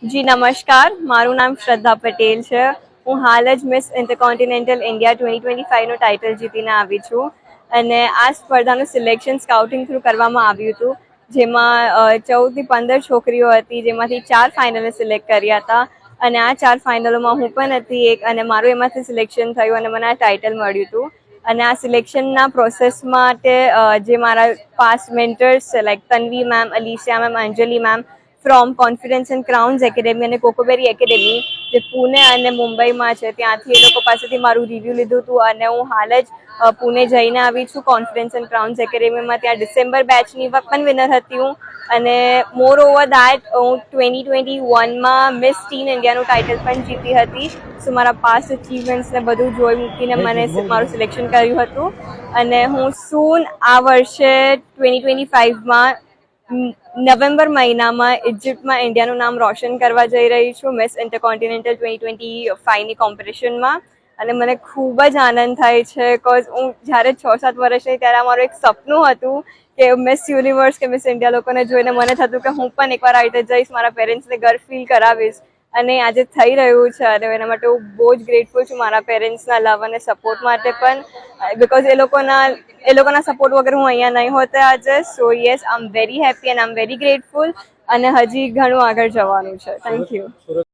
જી નમસ્કાર, મારું નામ શ્રદ્ધા પટેલ છે. હું હાલ જ મિસ ઇન્ટરકોન્ટિનેન્ટલ ઇન્ડિયા 2025 નું ટાઇટલ જીતીને આવી છું અને આ સ્પર્ધાનું સિલેક્શન સ્કાઉટિંગ થ્રુ કરવામાં આવ્યું હતું, જેમાં 14 થી 15 છોકરીઓ હતી, જેમાંથી 4 ફાઇનલે સિલેક્ટ કર્યા હતા અને આ 4 ફાઇનલોમાં હું પણ હતી એક, અને મારું એમાંથી સિલેક્શન થયું અને મને આ ટાઇટલ મળ્યું હતું. અને આ સિલેક્શનના પ્રોસેસ માટે જે મારા પાસ્ટ મેન્ટર્સ છે, like Tanvi ma'am, Alisha ma'am, Anjali ma'am from confidence and ક્રાઉન્સ academy અને કોકોબેરી એકેડેમી, જે પુણે અને મુંબઈમાં છે, ત્યાંથી એ લોકો પાસેથી મારું રિવ્યૂ લીધું હતું અને હું હાલ જ પુણે જઈને આવી છું કોન્ફિડન્સ એન્ડ ક્રાઉન્સ એકેડેમીમાં. ત્યાં ડિસેમ્બર બેચની પણ વિનર હતી હું, અને મોર ઓવર દેટ હું 2021માં મિસ ટીન ઇન્ડિયાનું ટાઇટલ પણ જીતી હતી. સો મારા પાસ્ટ અચીવમેન્ટ્સને બધું જોઈ મૂકીને મને મારું સિલેક્શન કર્યું હતું અને હું સૂન આ વર્ષે 2025માં નવેમ્બર મહિનામાં ઇજિપ્તમાં ઇન્ડિયાનું નામ રોશન કરવા જઈ રહી છું મિસ ઇન્ટરકોન્ટિનેન્ટલ 2025ની કોમ્પિટિશનમાં. અને મને ખૂબ જ આનંદ થાય છે, બિકોઝ હું જ્યારે 6-7 વર્ષની ત્યારે મારું એક સપનું હતું કે મિસ યુનિવર્સ કે મિસ ઇન્ડિયા લોકોને જોઈને મને થતું કે હું પણ એકવાર આવી રીતે જઈશ, મારા પેરેન્ટ્સને ગર્વ ફીલ કરાવીશ, અને આજે થઈ રહ્યું છે. અને એના માટે હું બહુ જ ગ્રેટફુલ છું મારા પેરેન્ટ્સના લવ અને સપોર્ટ માટે પણ, બિકોઝ એ લોકોના સપોર્ટ વગર હું અહીંયા નહીં હોતે આજે. સો yes, I am very happy and I am very grateful, અને હજી ઘણું આગળ જવાનું છે. Thank you.